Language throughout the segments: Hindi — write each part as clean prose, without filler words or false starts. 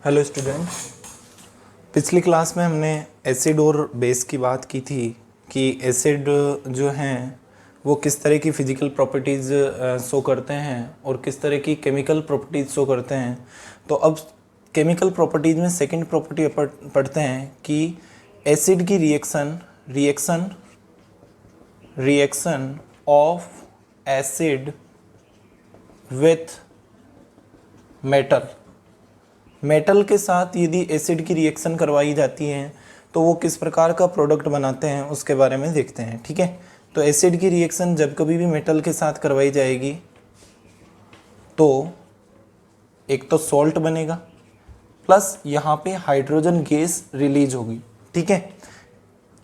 हेलो स्टूडेंट, पिछली क्लास में हमने एसिड और बेस की बात की थी कि एसिड जो हैं वो किस तरह की फ़िज़िकल प्रॉपर्टीज़ शो करते हैं और किस तरह की केमिकल प्रॉपर्टीज़ शो करते हैं। तो अब केमिकल प्रॉपर्टीज़ में सेकंड प्रॉपर्टी पढ़ते हैं कि एसिड की reaction of acid with metal के साथ यदि एसिड की रिएक्शन करवाई जाती है तो वो किस प्रकार का प्रोडक्ट बनाते हैं उसके बारे में देखते हैं। ठीक है, तो एसिड की रिएक्शन जब कभी भी मेटल के साथ करवाई जाएगी तो एक तो सॉल्ट बनेगा प्लस यहाँ पे हाइड्रोजन गैस रिलीज होगी। ठीक है,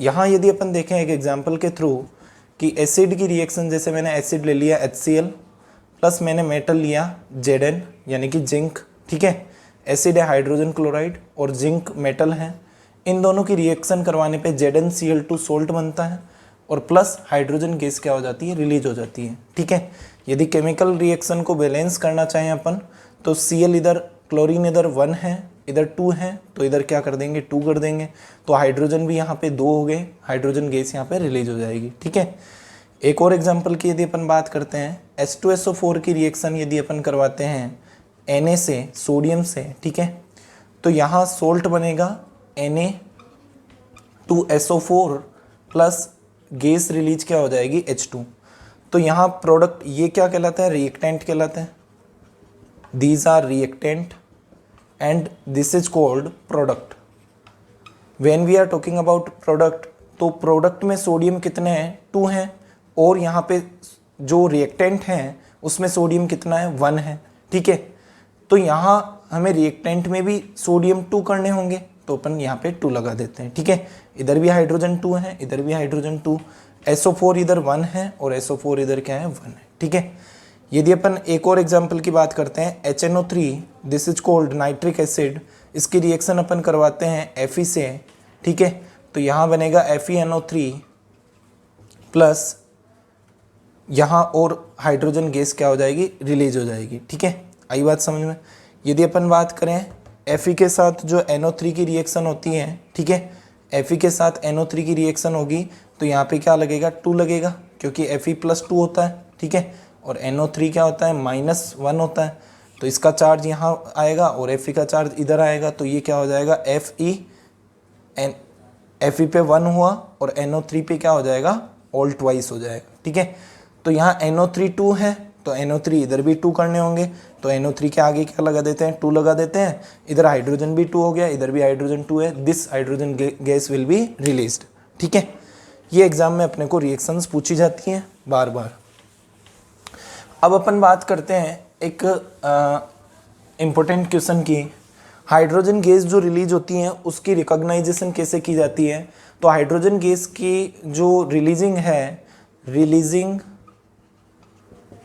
यहाँ यदि अपन देखें एक एग्जांपल के थ्रू कि एसिड की रिएक्शन, जैसे मैंने एसिड ले लिया HCl प्लस मैंने मेटल लिया Zn यानी कि जिंक। ठीक है, एसिड है हाइड्रोजन क्लोराइड और जिंक मेटल है। इन दोनों की रिएक्शन करवाने पे ZnCl2 सोल्ट बनता है और प्लस हाइड्रोजन गैस क्या हो जाती है, रिलीज हो जाती है। ठीक है, यदि केमिकल रिएक्शन को बैलेंस करना चाहें अपन तो Cl इधर, क्लोरीन इधर 1 है, इधर 2 है, तो इधर क्या कर देंगे 2 कर देंगे, तो हाइड्रोजन भी यहाँ पे 2 हो गए, हाइड्रोजन गैस यहाँ पे रिलीज हो जाएगी। ठीक है, एक और एग्जांपल की यदि अपन बात करते हैं, H2SO4 की रिएक्शन यदि अपन करवाते हैं Na से, सोडियम से, ठीक है, तो यहाँ सोल्ट बनेगा Na2SO4 प्लस गैस रिलीज क्या हो जाएगी H2। तो यहाँ प्रोडक्ट ये क्या कहलाता है, रिएक्टेंट कहलाता है। These are reactant and this is called product. When we are talking about product, तो प्रोडक्ट में सोडियम कितने हैं, 2 हैं, और यहाँ पे जो रिएक्टेंट हैं उसमें सोडियम कितना है, 1 है। ठीक है, तो यहाँ हमें रिएक्टेंट में भी सोडियम 2 करने होंगे तो अपन यहाँ पे 2 लगा देते हैं। ठीक है, इधर भी हाइड्रोजन 2 है, इधर भी हाइड्रोजन 2, SO4 इधर 1 है और SO4 इधर क्या है, 1 है। ठीक है, यदि अपन एक और एग्जाम्पल की बात करते हैं, HNO3, this is called nitric acid, इसकी रिएक्शन अपन करवाते हैं Fe से। ठीक है, तो यहाँ बनेगा FeNO3 प्लस यहाँ और हाइड्रोजन गैस क्या हो जाएगी, रिलीज हो जाएगी। ठीक है, आई बात समझ में। यदि अपन बात करें Fe के साथ जो NO3 की रिएक्शन होती है, ठीक है, Fe के साथ NO3 की रिएक्शन होगी तो यहाँ पे क्या लगेगा, 2 लगेगा, क्योंकि Fe+2 होता है। ठीक है, और NO3 क्या होता है, -1 होता है, तो इसका चार्ज यहाँ आएगा और Fe का चार्ज इधर आएगा, तो ये क्या हो जाएगा, Fe पे 1 हुआ और NO3 पे क्या हो जाएगा, ऑल ट्वाइस हो जाएगा। ठीक है, तो यहाँ NO3 2 है तो NO3 इधर भी 2 करने होंगे, तो NO3 के आगे क्या लगा देते हैं, 2 लगा देते हैं, इधर हाइड्रोजन भी 2 हो गया, इधर भी हाइड्रोजन 2 है, this hydrogen gas will be released. ठीक है, ये एग्जाम में अपने को रिएक्शंस पूछी जाती हैं बार बार। अब अपन बात करते हैं एक इम्पोर्टेंट क्वेश्चन की, हाइड्रोजन गैस जो रिलीज होती है उसकी रिकॉग्नाइजेशन कैसे की जाती है। तो हाइड्रोजन गैस की जो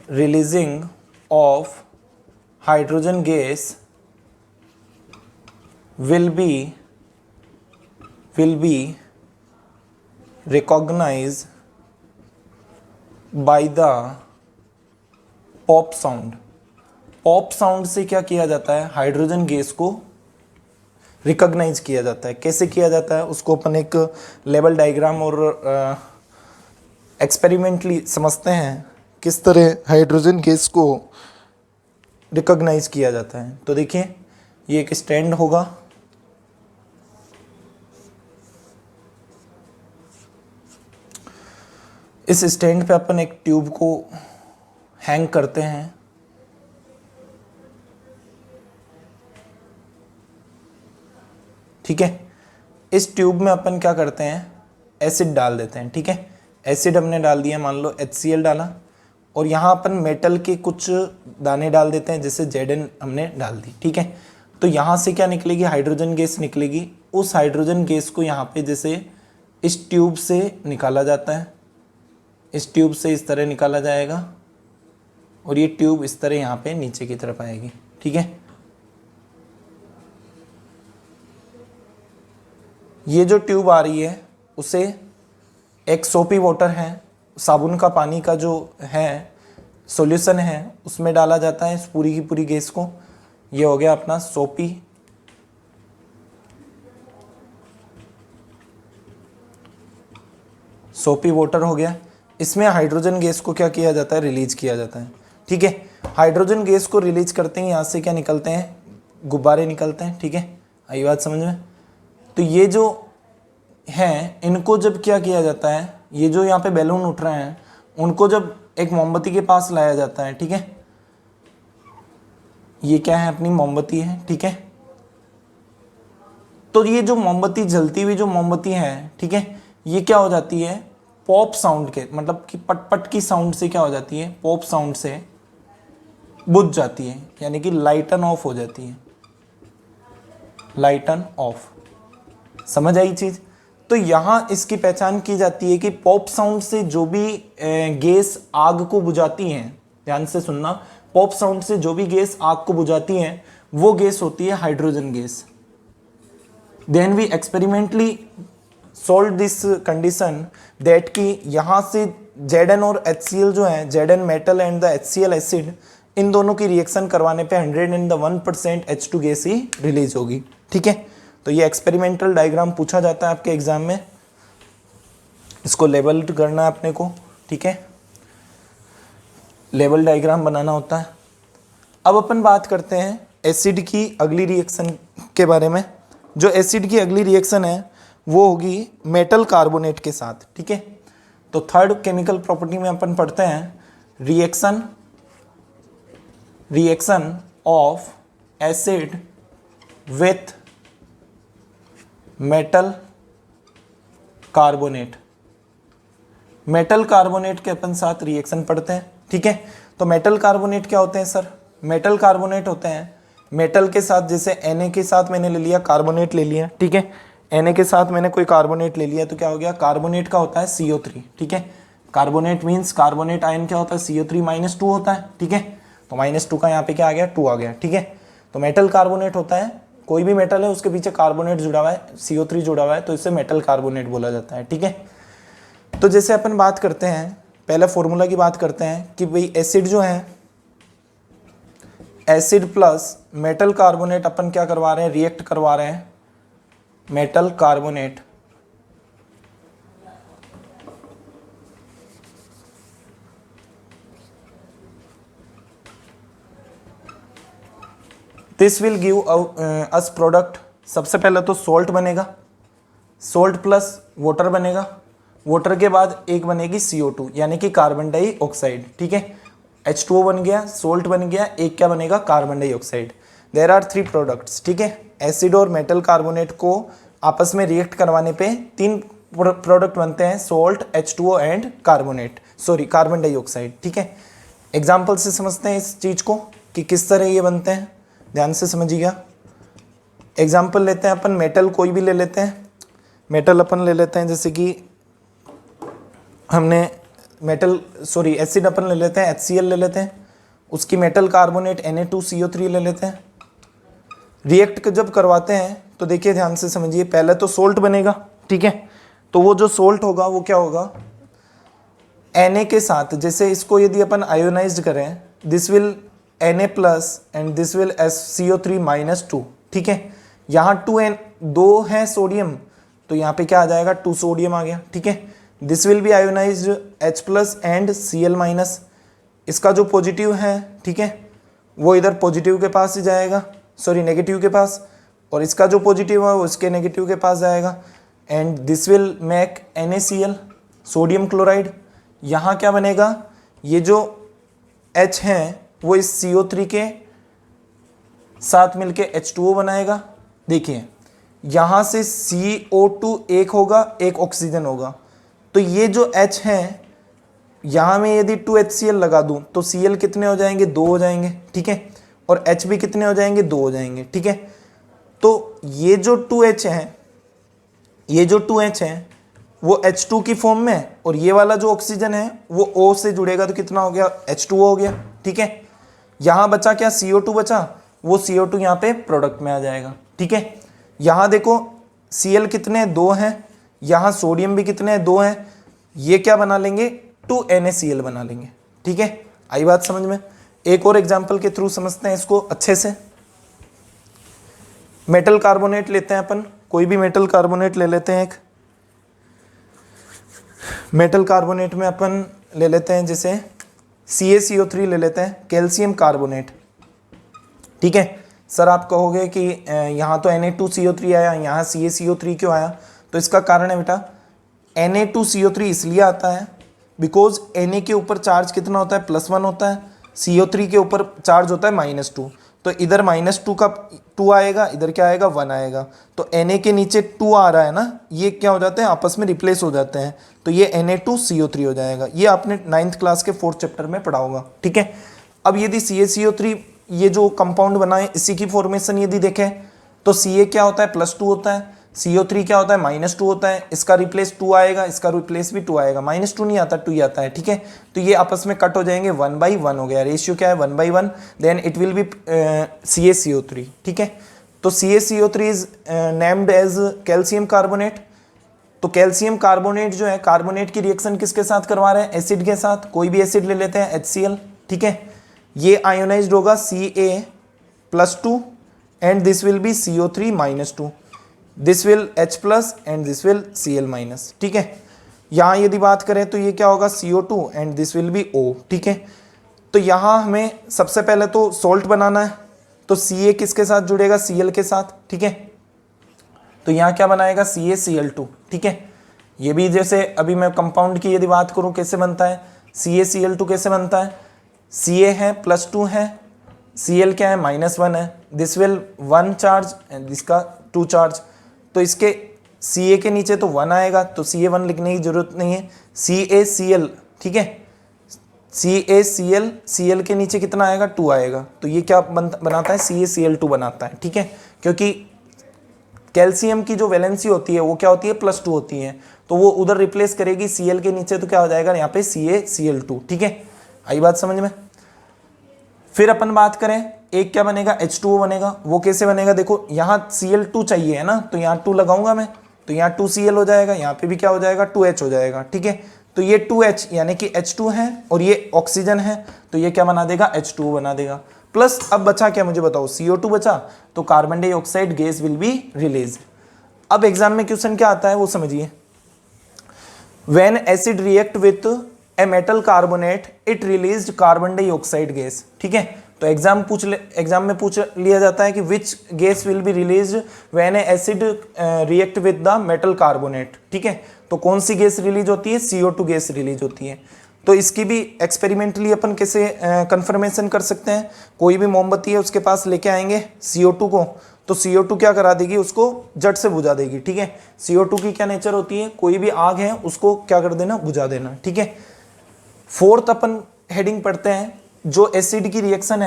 releasing of hydrogen gas will be recognized by the pop sound. Pop sound से क्या किया जाता है, हाइड्रोजन गैस को रिकॉग्नाइज किया जाता है। कैसे किया जाता है उसको अपन एक लेवल डायग्राम और एक्सपेरिमेंटली समझते हैं किस तरह हाइड्रोजन गैस को रिकॉग्नाइज किया जाता है। तो देखिए, ये एक स्टैंड होगा, इस स्टैंड पे अपन एक ट्यूब को हैंग करते हैं। ठीक है, इस ट्यूब में अपन क्या करते हैं, एसिड डाल देते हैं। ठीक है, एसिड हमने डाल दिया, मान लो HCl डाला, और यहाँ अपन मेटल के कुछ दाने डाल देते हैं, जैसे Zn हमने डाल दी। ठीक है, तो यहाँ से क्या निकलेगी, हाइड्रोजन गैस निकलेगी। उस हाइड्रोजन गैस को यहाँ पे जैसे इस ट्यूब से निकाला जाता है, इस ट्यूब से इस तरह निकाला जाएगा और ये ट्यूब इस तरह यहाँ पे नीचे की तरफ आएगी। ठीक है, ये जो ट्यूब आ रही है उसे एक सोपी वाटर है, साबुन का पानी का जो है सॉल्यूशन है, उसमें डाला जाता है इस पूरी की पूरी गैस को। ये हो गया अपना सोपी सोपी वाटर हो गया। इसमें हाइड्रोजन गैस को क्या किया जाता है, रिलीज किया जाता है। ठीक है, हाइड्रोजन गैस को रिलीज करते हैं, यहाँ से क्या निकलते हैं, गुब्बारे निकलते हैं। ठीक है, आई बात समझ में। तो ये जो हैं इनको जब क्या किया जाता है, ये जो यहाँ पे बैलून उठ रहे हैं उनको जब एक मोमबत्ती के पास लाया जाता है। ठीक है, ये क्या है, अपनी मोमबत्ती है। ठीक है, तो ये जो मोमबत्ती, जलती हुई जो मोमबत्ती है, ठीक है, ये क्या हो जाती है, पॉप साउंड के, मतलब कि पट पट की साउंड से क्या हो जाती है, पॉप साउंड से बुझ जाती है, यानी कि लाइटन ऑफ हो जाती है, लाइटन ऑफ। समझ आई चीज। तो यहां इसकी पहचान की जाती है कि पॉप साउंड से जो भी गैस आग को बुझाती है, ध्यान से सुनना, पॉप साउंड से जो भी गैस आग को बुझाती है वो गैस होती है hydrogen gas. Then we experimentally solve this condition that कि यहाँ से Zn और HCl जो है, Zn metal and the HCl acid, इन दोनों की रिएक्शन करवाने पे 101% H2 गैस ही रिलीज होगी। ठीक है, तो ये एक्सपेरिमेंटल डायग्राम पूछा जाता है आपके एग्जाम में, इसको लेबल करना है अपने को। ठीक है, लेबल डायग्राम बनाना होता है। अब अपन बात करते हैं एसिड की अगली रिएक्शन के बारे में। जो एसिड की अगली रिएक्शन है वो होगी मेटल कार्बोनेट के साथ। ठीक है, तो थर्ड केमिकल प्रॉपर्टी में अपन पढ़ते हैं reaction of acid with metal carbonate. Metal carbonate के अपन साथ रिएक्शन पढ़ते हैं। ठीक है, तो मेटल कार्बोनेट क्या होते हैं सर, मेटल कार्बोनेट होते हैं मेटल के साथ, जैसे Na के साथ मैंने ले लिया कार्बोनेट ले लिया। ठीक है, Na के साथ मैंने कोई कार्बोनेट ले लिया तो क्या हो गया, कार्बोनेट का होता है CO3। ठीक है, कार्बोनेट मीन्स कार्बोनेट आयन क्या होता है, CO3-2 होता है। ठीक है, तो -2 का यहाँ पे क्या आ गया, 2 आ गया। ठीक है, तो मेटल कार्बोनेट होता है, कोई भी मेटल है उसके पीछे कार्बोनेट जुड़ा हुआ है, CO3 जुड़ा हुआ है, तो इसे मेटल कार्बोनेट बोला जाता है। ठीक है, तो जैसे अपन बात करते हैं, पहले फॉर्मूला की बात करते हैं कि भाई एसिड जो है, एसिड प्लस मेटल कार्बोनेट अपन क्या करवा रहे हैं, रिएक्ट करवा रहे हैं, metal carbonate this will give us product. सबसे पहले तो सोल्ट बनेगा, सोल्ट प्लस वाटर बनेगा, वाटर के बाद एक बनेगी CO2 यानी कि कार्बन डाइऑक्साइड। ठीक है, H2O बन गया, सोल्ट बन गया, एक क्या बनेगा, carbon dioxide. There are 3 products. ठीक है, एसिड और मेटल कार्बोनेट को आपस में रिएक्ट करवाने पे 3 प्रोडक्ट बनते हैं, salt, H2O and carbon dioxide. ठीक है, एग्जाम्पल से समझते हैं इस चीज को कि किस तरह ये बनते हैं, ध्यान से समझिएगा। एग्जाम्पल लेते हैं अपन, मेटल कोई भी ले लेते हैं, मेटल अपन ले लेते हैं, जैसे कि हमने एसिड अपन ले लेते हैं, HCl ले लेते हैं, उसकी मेटल कार्बोनेट Na2CO3 ले लेते हैं। रिएक्ट जब करवाते हैं तो देखिए ध्यान से समझिए, पहले तो सोल्ट बनेगा। ठीक है, तो वो जो सोल्ट होगा वो क्या होगा, Na के साथ, जैसे इसको यदि अपन आयोनाइज्ड करें, this will Na plus and this will CO3-2। ठीक है, यहाँ 2 है सोडियम, तो यहाँ पे क्या आ जाएगा, 2 सोडियम आ गया। ठीक है, this will be ionised H plus and Cl-। इसका जो पॉजिटिव है, ठीक है, वो इधर पॉजिटिव के पास ही जाएगा, नेगेटिव के पास, और इसका जो पॉजिटिव है वो इसके नेगेटिव के पास जाएगा, and this will make NaCl, sodium chloride. यहाँ क्या बनेगा, ये जो H है वो इस CO3 के साथ मिलके H2O बनाएगा। देखिए यहाँ से CO2 एक होगा, एक ऑक्सीजन होगा, तो ये जो H है, यहाँ में यदि 2HCl लगा दूं तो Cl कितने हो जाएंगे, 2 हो जाएंगे। ठीक है, और H भी कितने हो जाएंगे, 2 हो जाएंगे। ठीक है, तो ये जो 2H है वो H2 की फॉर्म में है, और ये वाला जो ऑक्सीजन है वो O से जुड़ेगा तो कितना हो गया, H2O हो गया। ठीक है, यहाँ बचा क्या, CO2 बचा, वो CO2 यहाँ पे प्रोडक्ट में आ जाएगा। ठीक है, यहाँ देखो Cl कितने, 2 हैं, यहाँ सोडियम भी कितने हैं, 2 हैं, ये क्या बना लेंगे, 2NaCl बना लेंगे। ठीक है, आई बात समझ में। एक और एग्जांपल के थ्रू समझते हैं इसको अच्छे से। मेटल कार्बोनेट लेते हैं अपन, कोई भी मेटल कार्बोनेट ले लेते हैं एक, मेटल कार्बोनेट में अपन ले लेते हैं जैसे CaCO3 ले लेते हैं, कैल्शियम कार्बोनेट। ठीक है सर, आप कहोगे कि यहाँ तो Na2CO3 आया, यहाँ CaCO3 क्यों आया? तो इसका कारण है बेटा, Na2CO3 इसलिए आता है बिकॉज Na के ऊपर चार्ज कितना होता है, +1 होता है, CO3 के ऊपर चार्ज होता है -2, तो इधर -2 का 2 आएगा, इधर क्या आएगा 1 आएगा, तो Na के नीचे 2 आ रहा है ना, ये क्या हो जाते हैं आपस में रिप्लेस हो जाते हैं, तो ये Na2CO3 हो जाएगा। ये आपने 9th क्लास के 4th चैप्टर में पढ़ा होगा। ठीक है, अब यदि CaCO3 ये जो कंपाउंड बना है इसी की फॉर्मेशन यदि देखें तो Ca क्या होता है +2 होता है, CO3 क्या होता है -2 होता है, इसका रिप्लेस 2 आएगा, इसका रिप्लेस भी 2 आएगा, -2 नहीं आता 2 ही आता है। ठीक है, तो ये आपस में कट हो जाएंगे, 1/1 हो गया, रेशियो क्या है 1/1, then it will B CaCO3। ठीक है, तो CaCO3 is named as calcium carbonate. तो कैल्शियम कार्बोनेट जो है, कार्बोनेट की रिएक्शन किसके साथ करवा रहे हैं, एसिड के साथ, कोई भी एसिड ले लेते हैं HCl। ठीक है, ये आयोनाइज्ड होगा Ca+2 and this will be CO3 -2, this will H+ and this will Cl-। ठीक है, यहाँ यदि बात करें तो ये क्या होगा CO2 and this will be O। ठीक है, तो यहाँ हमें सबसे पहले तो सोल्ट बनाना है, तो Ca किसके साथ जुड़ेगा, Cl के साथ। ठीक है, तो यहाँ क्या बनाएगा CaCl2। ठीक है, ये भी जैसे अभी मैं कंपाउंड की यदि बात करूँ कैसे बनता है, CaCl2 कैसे बनता है, Ca है +2 है, Cl क्या है -1 है, दिस विल 1 चार्ज एंड इसका 2 चार्ज, तो इसके Ca के नीचे तो 1 आएगा, तो Ca1 लिखने की जरूरत नहीं है, CaCl। ठीक है, CaCl, Cl के नीचे कितना आएगा 2 आएगा, तो ये क्या बनाता है CaCl2 बनाता है। ठीक है, क्योंकि कैल्शियम की जो वैलेंसी होती है वो क्या होती है +2 होती है, तो वो उधर रिप्लेस करेगी Cl के नीचे, तो क्या हो जाएगा यहाँ पे CaCl2। ठीक है, आई बात समझ में। फिर अपन बात करें एक क्या बनेगा H2O बनेगा, वो कैसे बनेगा, देखो यहाँ Cl2 चाहिए है ना, तो यहाँ 2 लगाऊंगा मैं, तो यहाँ 2Cl हो जाएगा, यहाँ पे भी क्या हो जाएगा 2H हो जाएगा। ठीक है, तो ये 2H यानी कि H2 है और ये ऑक्सीजन है, तो ये क्या बना देगा H2O बना देगा। प्लस अब बचा क्या मुझे बताओ, CO2 बचा, तो carbon dioxide gas will be release. अब एग्जाम में क्वेश्चन क्या आता है वो समझिए, when acid react with a metal carbonate it released carbon dioxide gas. ठीक है, तो एग्जाम में पूछ लिया जाता है कि which gas will be released when acid react with the metal carbonate. ठीक है, तो कौन सी गैस रिलीज होती है, CO2 गैस रिलीज होती है। तो इसकी भी एक्सपेरिमेंटली अपन कैसे कंफर्मेशन कर सकते हैं, कोई भी मोमबत्ती है उसके पास लेके आएंगे CO2 को, तो CO2 क्या करा देगी, उसको जट से बुझा देगी। ठीक है, CO2 की क्या नेचर होती है, कोई भी आग है उसको क्या कर देना, बुझा देना। ठीक है, 4th अपन हेडिंग पढ़ते हैं, जो एसिड की रिएक्शन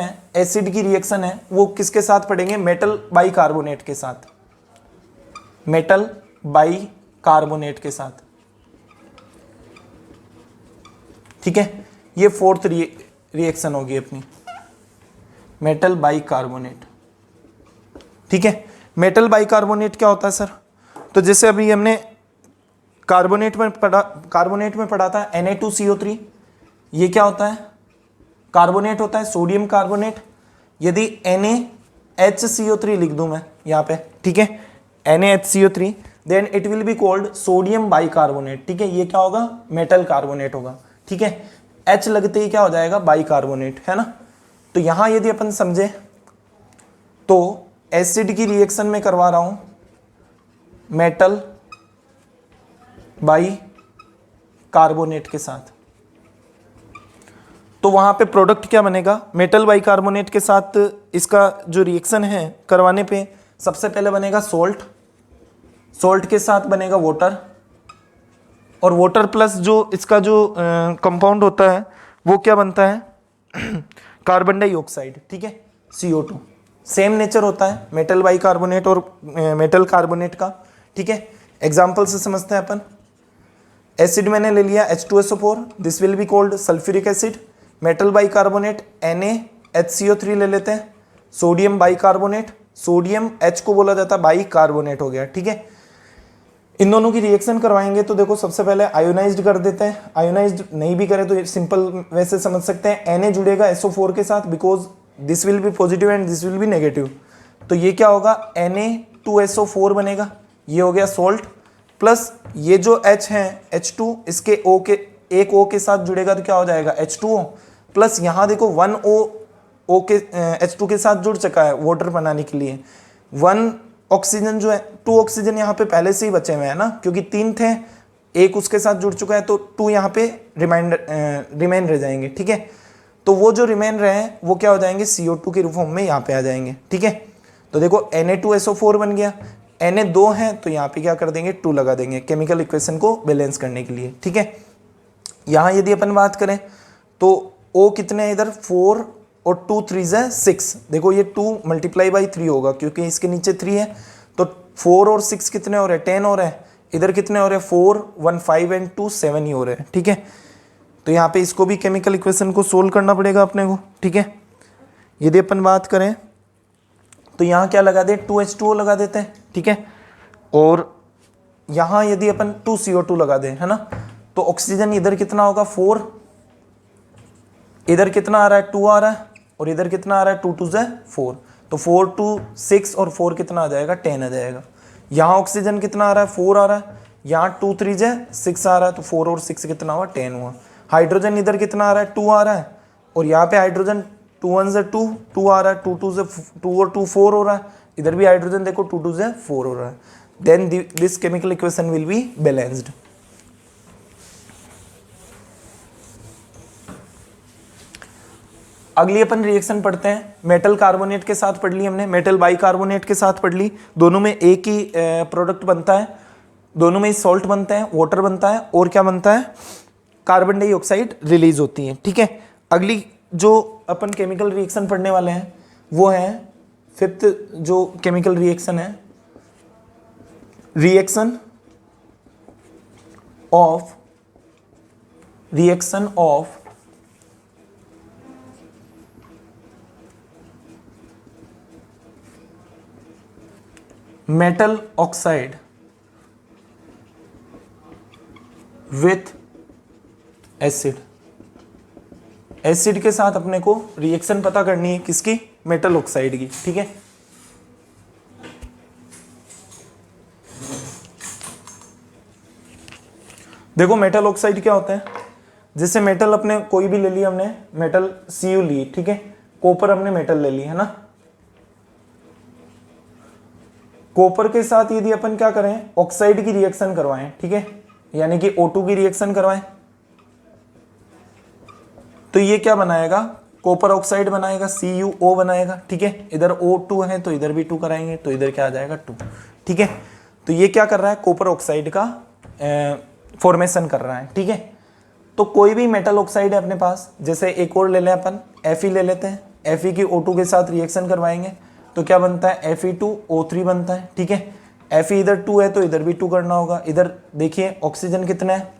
है वो किसके साथ पढ़ेंगे, मेटल बाइकार्बोनेट के साथ, मेटल बाइकार्बोनेट के साथ। ठीक है, ये 4th रिएक्शन होगी अपनी, मेटल बाइकार्बोनेट। ठीक है, मेटल बाइकार्बोनेट क्या होता है सर, तो जैसे अभी हमने कार्बोनेट में पढ़ा था Na2CO3, ये क्या होता है, कार्बोनेट होता है, सोडियम कार्बोनेट। यदि NaHCO3 लिख दूं मैं यहाँ पे, ठीक है, NaHCO3, then it will be called sodium bicarbonate. ठीक है, ये क्या होगा, मेटल कार्बोनेट होगा। ठीक है, H लगते ही क्या हो जाएगा, बाइकार्बोनेट, है ना। तो यहां यदि अपन समझे तो एसिड की रिएक्शन में करवा रहा हूं मेटल बाइकार्बोनेट के साथ, तो वहां पे प्रोडक्ट क्या बनेगा, मेटल बाइकार्बोनेट के साथ इसका जो रिएक्शन है करवाने पे सबसे पहले बनेगा सोल्ट, सोल्ट के साथ बनेगा वाटर, और वाटर प्लस जो इसका जो कंपाउंड होता है वो क्या बनता है कार्बन डाइऑक्साइड। ठीक है, CO2, सेम नेचर होता है मेटल बाइकार्बोनेट और मेटल कार्बोनेट का। ठीक है, एग्जांपल से समझते हैं अपन। एसिड मैंने ले लिया H2SO4, this will be called sulphuric acid. Metal bicarbonate NaHCO3 ले लेते हैं, सोडियम बाइकार्बोनेट, सोडियम H को बोला जाता है बाइकार्बोनेट हो गया। ठीक है, इन दोनों की रिएक्शन करवाएंगे तो देखो सबसे पहले आयोनाइज्ड कर देते हैं, आयोनाइज्ड नहीं भी करें तो सिंपल वैसे समझ सकते हैं, Na जुड़ेगा SO4 के साथ because this will be positive and this will be negative, तो ये क्या होगा Na2SO4 बनेगा, ये हो गया सोल्ट। प्लस ये जो H है H2 इसके O के एक O के साथ जुड़ेगा तो क्या हो जाएगा H2O, प्लस यहाँ देखो 1 O के H2 के साथ जुड़ चुका है वाटर बनाने के लिए। 1 ऑक्सीजन जो है, 2 ऑक्सीजन यहाँ पे पहले से ही बचे हुए हैं ना, क्योंकि 3 थे, एक उसके साथ जुड़ चुका है तो 2 यहाँ पे रिमेन रह जाएंगे। ठीक है, तो वो जो रिमेन रहे हैं वो क्या हो जाएंगे CO2 के फॉर्म में यहाँ पे आ जाएंगे। ठीक है, तो देखो Na2SO4 बन गया, Na 2 है तो यहाँ पे क्या कर देंगे 2 लगा देंगे केमिकल इक्वेशन को बैलेंस करने के लिए। ठीक है, यहाँ यदि अपन बात करें तो O कितने हैं इधर 4 और 2 3 है 6। देखो ये 2 मल्टीप्लाई बाई 3 होगा क्योंकि इसके नीचे 3 है, तो 4 और 6 कितने हो रहे हैं 10 हो रहे हैं। इधर कितने हो रहे हैं 4 1 5 एंड 2 7 ही हो रहे हैं। ठीक है, तो यहाँ पे इसको भी केमिकल इक्वेशन को सोल्व करना पड़ेगा अपने को। ठीक है, यदि अपन बात करें तो यहाँ क्या लगा दे 2H2O लगा देते हैं। ठीक है, और यहाँ यदि अपन 2CO2 लगा दें, है ना, तो ऑक्सीजन इधर कितना होगा 4, इधर कितना आ रहा है 2 आ रहा है, और इधर कितना आ रहा है 2 2 4, तो 4 2 6 और 4 कितना आ जाएगा 10 आ जाएगा। यहाँ ऑक्सीजन कितना आ रहा है 4 आ रहा है, यहाँ 2 3 6 आ रहा है, तो 4 और 6 कितना हुआ 10 हुआ। हाइड्रोजन इधर कितना आ रहा है 2 आ रहा है, और यहाँ पे हाइड्रोजन 2 1 2 2 आ रहा है, 2 2 2 और 2 4 हो रहा है, इधर भी हाइड्रोजन देखो 2 2 4 हो रहा है। Then this chemical equation will be balanced. अगली अपन रिएक्शन पढ़ते हैं, मेटल कार्बोनेट के साथ पढ़ ली हमने, मेटल बाइकार्बोनेट के साथ पढ़ ली। दोनों में एक ही प्रोडक्ट बनता है, दोनों में सॉल्ट बनता है, वाटर बनता है, और क्या बनता है कार्बन डाइऑक्साइड रिलीज होती है। ठीक है, अगली जो अपन केमिकल रिएक्शन पढ़ने वाले हैं वो है 5th जो केमिकल रिएक्शन है, reaction of metal oxide with acid. Acid के साथ अपने को रिएक्शन पता करनी है किसकी, मेटल ऑक्साइड की। ठीक है, देखो मेटल ऑक्साइड क्या होता है, जैसे मेटल अपने कोई भी ले लिया हमने, मेटल Cu ली, ठीक है, कॉपर हमने मेटल ले ली, है ना, कॉपर के साथ यदि अपन क्या करें ऑक्साइड की रिएक्शन करवाएं, ठीक है, यानी कि O2 की रिएक्शन करवाएं, तो ये क्या बनाएगा कॉपर ऑक्साइड बनाएगा, CuO बनाएगा। ठीक है, इधर O2 है तो इधर भी 2 कराएंगे तो इधर क्या आ जाएगा 2। ठीक है, तो ये क्या कर रहा है कॉपर ऑक्साइड का फॉर्मेशन कर रहा है। ठीक है, तो कोई भी मेटल ऑक्साइड है अपने पास, जैसे एक और ले लें अपन Fe ले लेते हैं, Fe की O2 के साथ रिएक्शन करवाएंगे तो क्या बनता है Fe2O3 बनता है। ठीक है, Fe इधर 2 है तो इधर भी 2 करना होगा। इधर देखिए ऑक्सीजन कितना है,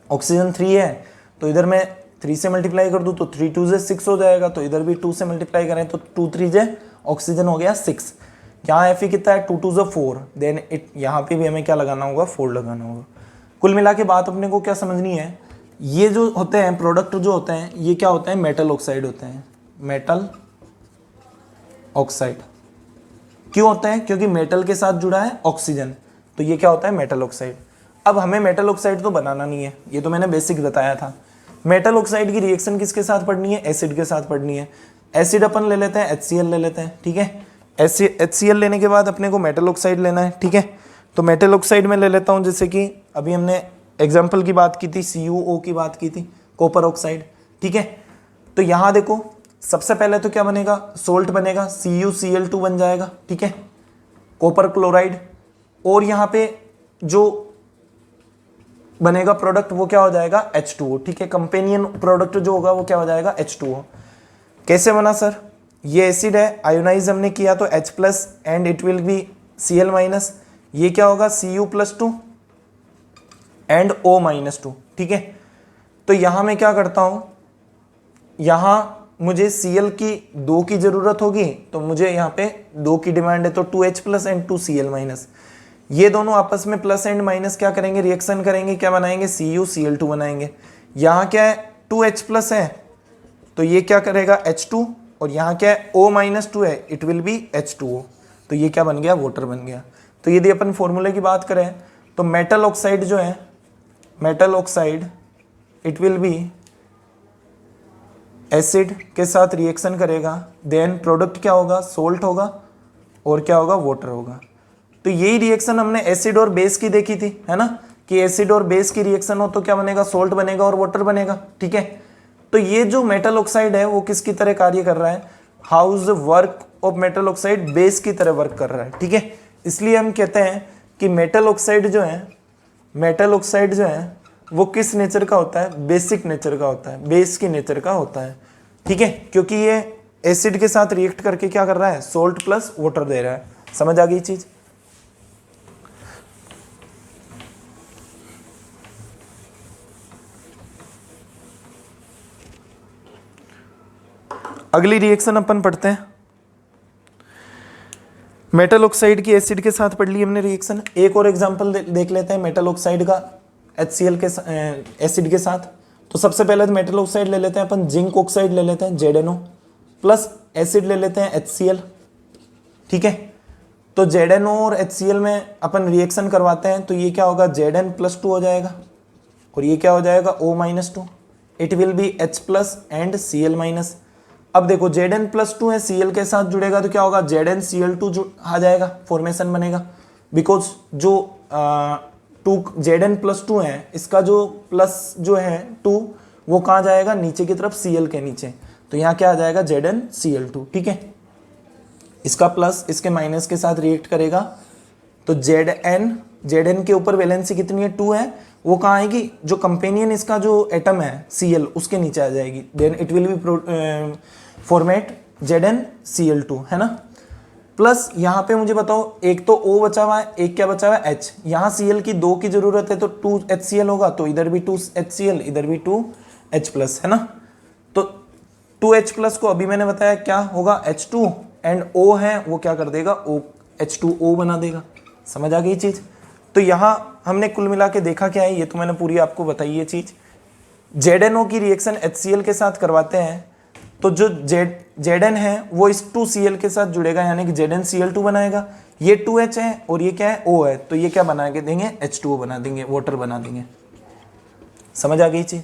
ऑक्सीजन 3 है तो इधर मैं 3 से मल्टीप्लाई कर दूं तो 3 2 6 हो जाएगा, तो इधर भी 2 से मल्टीप्लाई करें तो 2 3 ऑक्सीजन हो गया 6। यहाँ Fe कितना है 2 2 4, देन इट यहाँ पे भी हमें क्या लगाना होगा 4 लगाना होगा। कुल मिला के बात अपने को क्या समझनी है, ये जो होते हैं प्रोडक्ट जो होते हैं ये क्या होते हैं मेटल ऑक्साइड होते हैं। मेटल ऑक्साइड क्यों होते हैं, क्योंकि मेटल के साथ जुड़ा है ऑक्सीजन, तो ये क्या होता है मेटल ऑक्साइड। अब हमें मेटल ऑक्साइड तो बनाना नहीं है, ये तो मैंने बेसिक बताया था। मेटल ऑक्साइड की रिएक्शन किसके साथ पढ़नी है, एसिड के साथ पढ़नी है। एसिड अपन ले लेते हैं HCl ले लेते हैं। ठीक है, HCl लेने के बाद अपने को मेटल ऑक्साइड लेना है। ठीक है, तो मेटल ऑक्साइड में ले लेता हूँ, जैसे कि अभी हमने एग्जाम्पल की बात की थी, CuO की बात की थी, कॉपर ऑक्साइड। ठीक है, तो यहाँ देखो सबसे पहले तो क्या बनेगा सोल्ट बनेगा, CuCl2 बन जाएगा। ठीक है, कॉपर क्लोराइड, और यहाँ पे जो बनेगा प्रोडक्ट वो क्या हो जाएगा H2O। ठीक है, कंपेनियन प्रोडक्ट जो होगा वो क्या हो जाएगा H2O। कैसे बना सर, ये एसिड है, आयोनाइज हमने किया तो H+ and it will B Cl-, ये क्या होगा Cu+2 एंड O-2। ठीक है, तो यहां मैं क्या करता हूं, यहां मुझे Cl की 2 की जरूरत होगी तो मुझे यहाँ पे 2 की डिमांड है, तो 2H+ एंड 2Cl-, ये दोनों आपस में प्लस एंड माइनस क्या करेंगे रिएक्शन करेंगे, क्या बनाएंगे CuCl2 बनाएंगे। यहाँ क्या है 2H+ है तो ये क्या करेगा H2, और यहाँ क्या है O-2 है, इट विल बी H2O, तो ये क्या बन गया वाटर बन गया। तो यदि अपन फॉर्मूले की बात करें तो मेटल ऑक्साइड जो है, metal oxide it will B acid के साथ रिएक्शन करेगा, देन प्रोडक्ट क्या होगा, सोल्ट होगा और क्या होगा, वाटर होगा। तो यही रिएक्शन हमने एसिड और बेस की देखी थी, है ना, कि एसिड और बेस की रिएक्शन हो तो क्या बनेगा, सोल्ट बनेगा और वाटर बनेगा। ठीक है, तो ये जो मेटल ऑक्साइड है वो किसकी तरह कार्य कर रहा है, how is the work of metal oxide, base की तरह वर्क कर रहा है। ठीक है, इसलिए हम कहते हैं कि मेटल ऑक्साइड जो है, मेटल ऑक्साइड जो है वो किस नेचर का होता है, बेसिक नेचर का होता है, बेस की नेचर का होता है। ठीक है, क्योंकि ये एसिड के साथ रिएक्ट करके क्या कर रहा है, सोल्ट प्लस वाटर दे रहा है। समझ आ गई चीज। अगली रिएक्शन अपन पढ़ते हैं, मेटल ऑक्साइड की एसिड के साथ पढ़ ली हमने रिएक्शन। एक और एग्जांपल देख लेते हैं मेटल ऑक्साइड का HCl के एसिड के साथ। तो सबसे पहले तो मेटल ऑक्साइड ले लेते हैं अपन, जिंक ऑक्साइड ले लेते हैं ZnO प्लस एसिड ले लेते हैं HCl। ठीक है, तो ZnO और HCl में अपन रिएक्शन करवाते हैं तो ये क्या होगा, Zn+2 हो जाएगा और ये क्या हो जाएगा, O-2। It will B H+ and Cl-। अब देखो Zn+2 है, Cl के साथ जुड़ेगा तो क्या होगा, ZnCl2 आ जाएगा, फॉर्मेशन बनेगा। बिकॉज जो Zn+2 है इसका जो प्लस जो है 2 वो कहाँ जाएगा, नीचे की तरफ Cl के नीचे, तो यहाँ क्या आ जाएगा, ZnCl2। ठीक है, इसका प्लस इसके माइनस के साथ रिएक्ट करेगा तो Zn के ऊपर वैलेंसी कितनी है, 2 है, वो कहाँ आएगी, जो कंपेनियन इसका जो एटम है Cl उसके नीचे आ जाएगी। Then it will be formed ZnCl2, है ना। प्लस यहाँ पे मुझे बताओ, एक तो O बचा हुआ है, एक क्या बचा हुआ है, H। यहाँ Cl की 2 की जरूरत है तो 2HCl होगा, तो इधर भी 2HCl, इधर भी 2H+, है ना। तो 2H+ को अभी मैंने बताया क्या होगा, H2 एंड O है वो क्या कर देगा, H2O बना देगा। समझ आ गई चीज। तो यहाँ हमने कुल मिला के देखा क्या है, ये तो मैंने पूरी आपको बताई ये चीज। ZnO की रिएक्शन HCl के साथ करवाते हैं तो जो Zn है वो इस 2Cl के साथ जुड़ेगा, यानी कि ZnCl2 बनाएगा। ये 2H है और ये क्या है, O है, तो ये क्या बना के देंगे, H2O बना देंगे, वाटर बना देंगे। समझ आ गई चीज।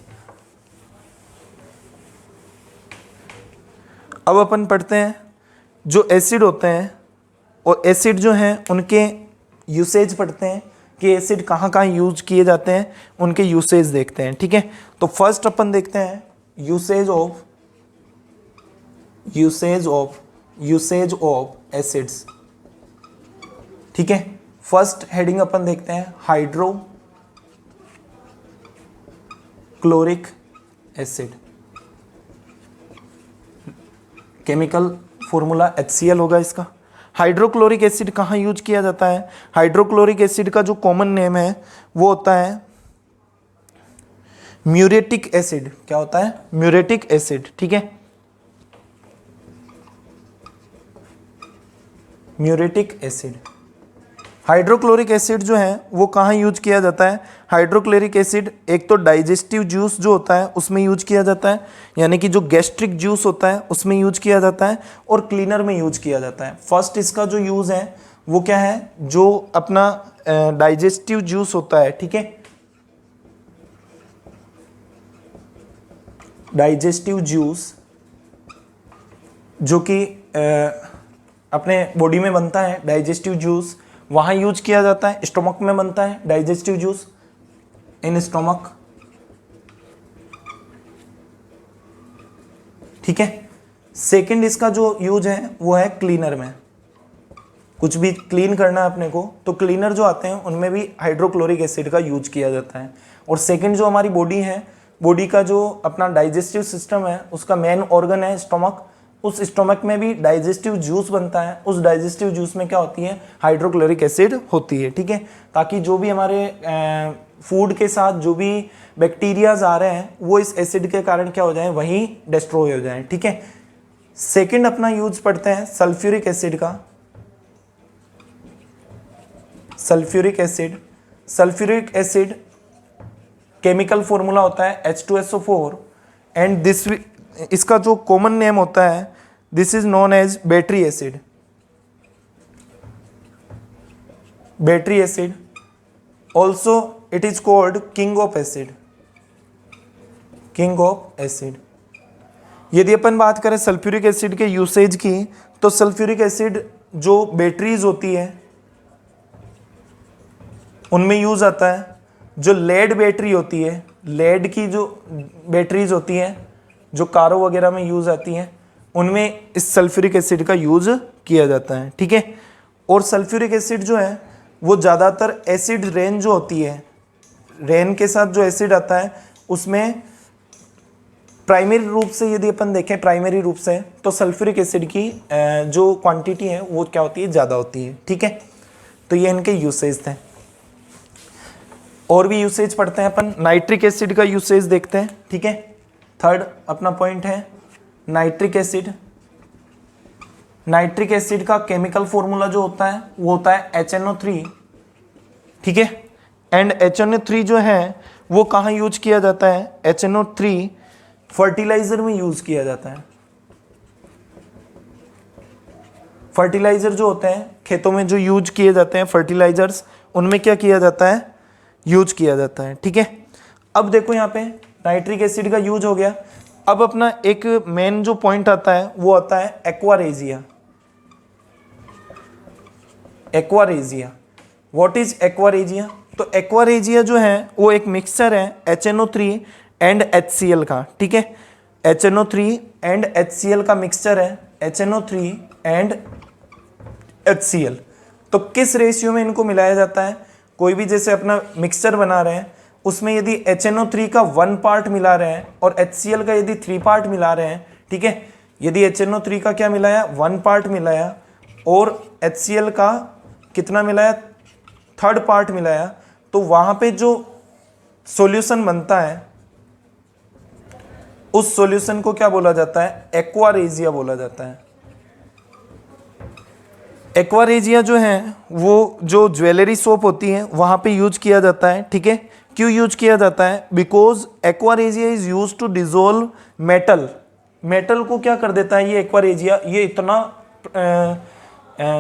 अब अपन पढ़ते हैं जो एसिड होते हैं और एसिड जो हैं उनके यूसेज पढ़ते हैं कि एसिड कहाँ कहाँ यूज किए जाते हैं, उनके यूसेज देखते हैं। ठीक है, तो फर्स्ट अपन देखते हैं यूसेज ऑफ एसिड्स। ठीक है, फर्स्ट हेडिंग अपन देखते हैं hydrochloric acid. Chemical formula HCl होगा इसका। हाइड्रोक्लोरिक एसिड कहाँ यूज किया जाता है, हाइड्रोक्लोरिक एसिड का जो कॉमन नेम है वो होता है म्यूरेटिक एसिड। क्या होता है, म्यूरेटिक एसिड। ठीक है, म्यूरेटिक एसिड। हाइड्रोक्लोरिक एसिड जो है वो कहाँ यूज किया जाता है, हाइड्रोक्लोरिक एसिड एक तो डाइजेस्टिव जूस जो होता है उसमें यूज किया जाता है, यानी कि जो गैस्ट्रिक जूस होता है उसमें यूज किया जाता है, और क्लीनर में यूज किया जाता है। फर्स्ट इसका जो यूज है वो क्या है, जो अपना डाइजेस्टिव जूस होता है। ठीक है, डाइजेस्टिव जूस जो कि अपने बॉडी में बनता है, डाइजेस्टिव जूस वहाँ यूज किया जाता है। स्टोमक में बनता है डाइजेस्टिव जूस, इन स्टोमक। ठीक है, सेकंड इसका जो यूज है वो है क्लीनर में। कुछ भी क्लीन करना है अपने को तो क्लीनर जो आते हैं उनमें भी हाइड्रोक्लोरिक एसिड का यूज किया जाता है। और सेकंड जो हमारी बॉडी है, बॉडी का जो अपना डाइजेस्टिव सिस्टम है उसका मेन ऑर्गन है स्टोमक। उस स्टोमक में भी डाइजेस्टिव जूस बनता है, उस डाइजेस्टिव जूस में क्या होती है, हाइड्रोक्लोरिक एसिड होती है। ठीक है, ताकि जो भी हमारे फूड के साथ जो भी बैक्टीरियाज आ रहे हैं वो इस एसिड के कारण क्या हो जाए, वहीं डिस्ट्रॉय हो जाए। ठीक है, सेकंड अपना यूज पढ़ते हैं सल्फ्यूरिक एसिड का। Sulphuric acid, sulphuric acid chemical formula होता है H2SO4 एंड दिस, इसका जो कॉमन नेम होता है this is known as battery acid. Battery acid also it is called king of acid, king of acid. यदि अपन बात करें सल्फ्यूरिक एसिड के यूसेज की, तो सल्फ्यूरिक एसिड जो बैटरीज होती है उनमें यूज आता है। जो लेड बैटरी होती है, लेड की जो बैटरीज होती हैं जो कारों वगैरह में यूज आती हैं, उनमें इस सल्फ्यूरिक एसिड का यूज किया जाता है, ठीक है। और सल्फ्यूरिक एसिड जो है वो ज़्यादातर एसिड रेन जो होती है, रेन के साथ जो एसिड आता है उसमें प्राइमरी रूप से यदि अपन देखें, प्राइमरी रूप से, तो सल्फ्यूरिक एसिड की जो क्वांटिटी है वो क्या होती है, ज़्यादा होती है, ठीक है। तो ये इनके यूसेज थे। और भी यूसेज पढ़ते हैं अपन। नाइट्रिक एसिड का यूसेज देखते हैं, ठीक है। थर्ड अपना पॉइंट है नाइट्रिक एसिड। नाइट्रिक एसिड का केमिकल फॉर्मूला जो होता है वो होता है HNO3, ठीक है। एंड HNO3 जो है वो कहाँ यूज किया जाता है, HNO3 फर्टिलाइजर में यूज किया जाता है। फर्टिलाइजर जो होते हैं खेतों में जो यूज किए जाते हैं फर्टिलाइजर्स, उनमें क्या किया जाता है, यूज किया जाता है, ठीक है। अब देखो यहाँ पे नाइट्रिक एसिड का यूज हो गया। अब अपना एक मेन जो पॉइंट आता है वो आता है aqua regia. Aqua regia, what is aqua regia? तो एक्वारेजिया जो है वो एक मिक्सचर है HNO3 एंड HCl का, ठीक है। HNO3 एंड HCl का मिक्सचर है, HNO3 एंड HCl। तो किस रेशियो में इनको मिलाया जाता है? कोई भी जैसे अपना मिक्सचर बना रहे हैं उसमें यदि HNO3 का 1 पार्ट मिला रहे हैं और HCl का यदि 3 पार्ट मिला रहे हैं, ठीक है। यदि HNO3 का क्या मिलाया, 1 पार्ट मिलाया, और HCl का कितना मिलाया, 3rd पार्ट मिलाया, तो वहां पे जो सॉल्यूशन बनता है उस सॉल्यूशन को क्या बोला जाता है, एक्वारेजिया बोला जाता है। एक्वारेजिया जो है वो जो ज्वेलरी सोप होती है वहां पे यूज किया जाता है, ठीक है। क्यों यूज किया जाता है? Because aqua regia is use to dissolve metal. Metal को क्या कर देता है ये एक्वारेजिया, ये इतना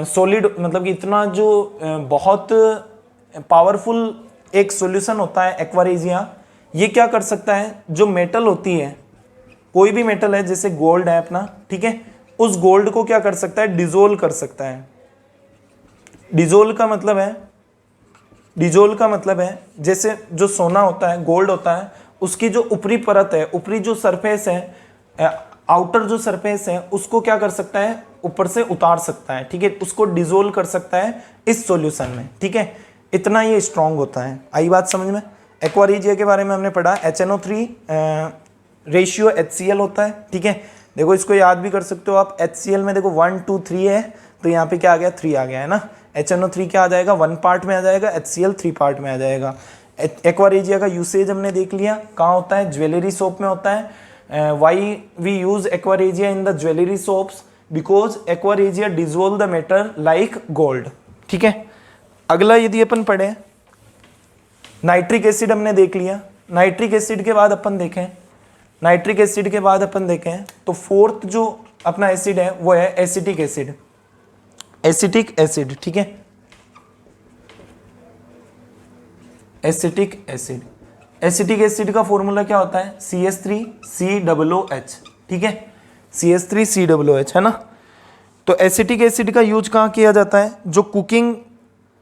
सॉलिड, मतलब कि इतना जो बहुत पावरफुल एक सॉल्यूशन होता है एक्वारेजिया। ये क्या कर सकता है, जो मेटल होती है, कोई भी मेटल है जैसे गोल्ड है अपना, ठीक है, उस गोल्ड को क्या कर सकता है, डिजोल्व कर सकता है। डिजोल्व का मतलब है, डिजोल्व का मतलब है जैसे जो सोना होता है, गोल्ड होता है, उसकी जो ऊपरी परत है, ऊपरी जो सरफेस है, आउटर जो सरफेस है, उसको क्या कर सकता है, ऊपर से उतार सकता है, ठीक है, उसको डिजोल्व कर सकता है इस सॉल्यूशन में, ठीक है। इतना ये स्ट्रांग होता है। आई बात समझ में? एक्वारेजिया के बारे में हमने पढ़ा, HNO3 रेशियो HCl होता है, ठीक है। देखो इसको याद भी कर सकते हो आप, HCl में देखो 1 2 3 है, तो यहाँ पे क्या आ गया, 3 आ गया है ना। HNO3 क्या आ जाएगा, 1 पार्ट में आ जाएगा, HCl 3 पार्ट में आ जाएगा। एक्वारेजिया का यूसेज हमने देख लिया, कहाँ होता है, ज्वेलरी सोप में होता है। Why we use aqua regia in the jewellery shops, because aqua regia dissolve the metal like gold, ठीक है। अगला यदि अपन पढ़े, नाइट्रिक एसिड हमने देख लिया। नाइट्रिक एसिड के बाद अपन देखें, नाइट्रिक एसिड के बाद अपन देखें तो 4th जो अपना एसिड है वो है एसिटिक एसिड। एसिटिक एसिड, ठीक है, एसिटिक एसिड। एसिटिक एसिड का फॉर्मूला क्या होता है, CH3COOH, ठीक है, CH3COOH है ना। तो एसिटिक एसिड का यूज कहाँ किया जाता है, जो कुकिंग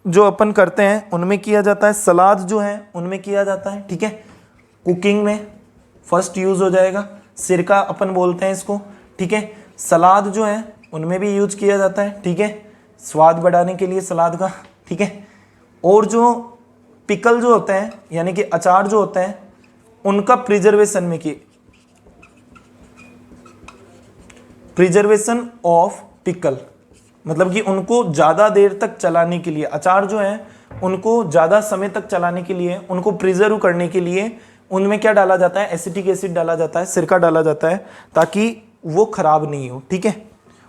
जो अपन करते हैं उनमें किया जाता है, सलाद जो है उनमें किया जाता है, ठीक है। कुकिंग में फर्स्ट यूज हो जाएगा, सिरका अपन बोलते हैं इसको, ठीक है। सलाद जो है उनमें भी यूज किया जाता है, ठीक है, स्वाद बढ़ाने के लिए सलाद का, ठीक है। और जो पिकल जो होते हैं यानी कि अचार जो होते हैं उनका प्रिजर्वेशन में की, प्रिजर्वेशन ऑफ पिकल, मतलब कि उनको ज़्यादा देर तक चलाने के लिए, अचार जो है उनको ज़्यादा समय तक चलाने के लिए, उनको प्रिजर्व करने के लिए उनमें क्या डाला जाता है, एसिटिक एसिड डाला जाता है, सिरका डाला जाता है, ताकि वो खराब नहीं हो, ठीक है,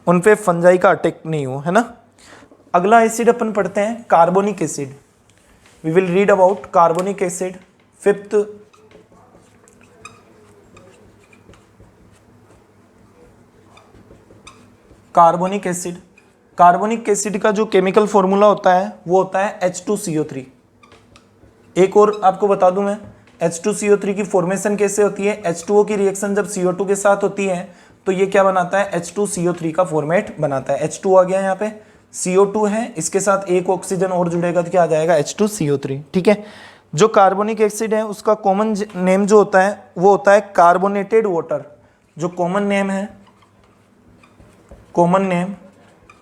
उन पे फंजाई का अटैक नहीं हो, है ना। अगला एसिड अपन पढ़ते हैं carbonic acid. We will read about carbonic acid, 5th carbonic acid. Carbonic acid का जो केमिकल फॉर्मूला होता है वो होता है H2CO3। एक और आपको बता दूं मैं, H2CO3 की फॉर्मेशन कैसे होती है, H2O की रिएक्शन जब CO2 के साथ होती है तो ये क्या बनाता है, H2CO3 का फॉर्मेट बनाता है। H2 आ गया यहाँ पे, CO2 है, इसके साथ एक ऑक्सीजन और जुड़ेगा तो क्या आ जाएगा, H2CO3। ठीक है। जो कार्बोनिक एसिड है उसका कॉमन नेम जो होता है वो होता है कार्बोनेटेड वाटर। जो कॉमन नेम है, कॉमन नेम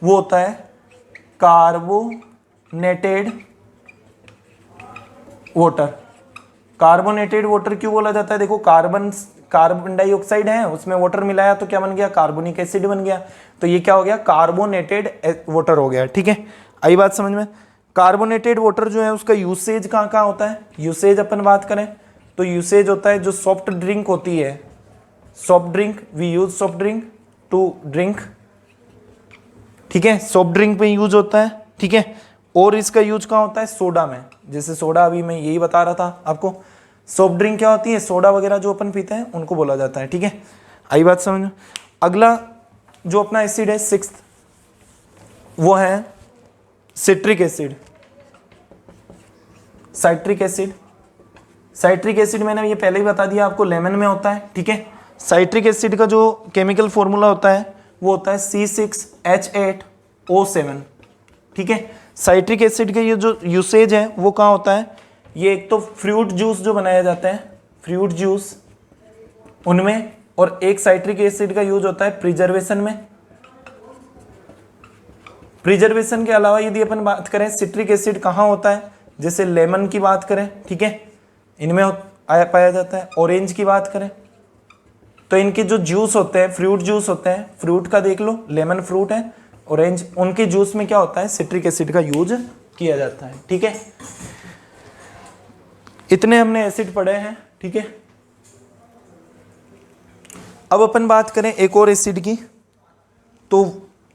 वो होता है कार्बोनेटेड वाटर। कार्बोनेटेड वाटर क्यों बोला जाता है, देखो कार्बन डाइऑक्साइड है, उसमें वाटर मिलाया तो क्या बन गया, कार्बोनिक एसिड बन गया, तो ये क्या हो गया, कार्बोनेटेड वाटर हो गया। ठीक है, आई बात समझ में। कार्बोनेटेड वाटर जो है उसका यूसेज कहाँ कहाँ होता है, यूसेज अपन बात करें तो यूसेज होता है जो सॉफ्ट ड्रिंक होती है, soft drink, we use soft drink to drink. ठीक है, सॉफ्ट ड्रिंक में यूज होता है। ठीक है, और इसका यूज कहाँ होता है, सोडा में, जैसे सोडा अभी मैं यही बता रहा था आपको। सॉफ्ट ड्रिंक क्या होती है, सोडा वगैरह जो अपन पीते हैं उनको बोला जाता है। ठीक है, आई बात समझ में। अगला जो अपना एसिड है सिक्स्थ, वो है citric acid, citric acid. Citric acid मैंने ये पहले ही बता दिया आपको, लेमन में होता है। ठीक है, साइट्रिक एसिड का जो केमिकल फॉर्मूला होता है वो होता है C6H8O7। ठीक है, साइट्रिक एसिड के ये जो यूसेज है वो कहाँ होता है, ये एक तो फ्रूट जूस जो बनाया जाता है, फ्रूट जूस उनमें, और एक साइट्रिक एसिड का यूज होता है प्रिजर्वेशन में। प्रिजर्वेशन के अलावा यदि अपन बात करें सिट्रिक एसिड कहाँ होता है, जैसे लेमन की बात करें, ठीक है, इनमें पाया जाता है। ऑरेंज की बात करें तो इनके जो जूस होते हैं, फ्रूट जूस होते हैं, फ्रूट का देख लो, लेमन फ्रूट है, ऑरेंज, उनके जूस में क्या होता है, सिट्रिक एसिड का यूज किया जाता है। ठीक है, इतने हमने एसिड पढ़े हैं। ठीक है, अब अपन बात करें एक और एसिड की, तो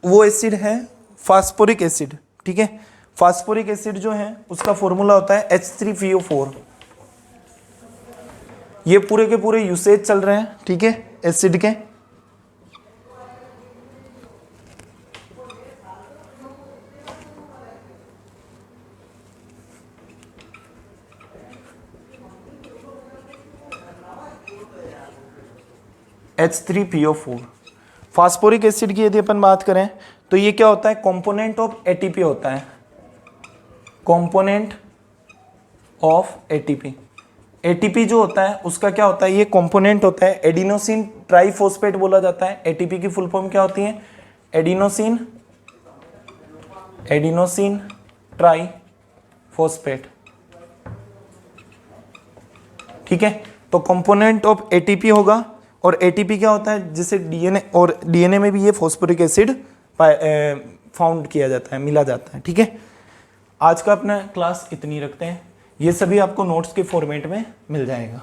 वो एसिड है फास्फोरिक एसिड। ठीक है, फास्फोरिक एसिड जो है उसका फॉर्मूला होता है H3PO4। ये पूरे के पूरे यूसेज चल रहे हैं। ठीक है, एसिड के H3PO4। फास्फोरिक एसिड की यदि अपन बात करें तो ये क्या होता है, कंपोनेंट ऑफ एटीपी होता है, कंपोनेंट ऑफ एटीपी। एटीपी जो होता है उसका क्या होता है, ये कंपोनेंट होता है, एडिनोसिन ट्राइफॉस्फेट बोला जाता है। एटीपी की फुल फॉर्म क्या होती है, एडिनोसिन ट्राइफॉस्फेट। ठीक है, तो कंपोनेंट ऑफ एटीपी होगा, और एटीपी क्या होता है, जिसे डीएनए, और डीएनए में भी ये फॉस्फोरिक एसिड फाउंड किया जाता है, मिला जाता है। ठीक है, आज का अपना क्लास इतनी रखते हैं, ये सभी आपको नोट्स के फॉर्मेट में मिल जाएगा।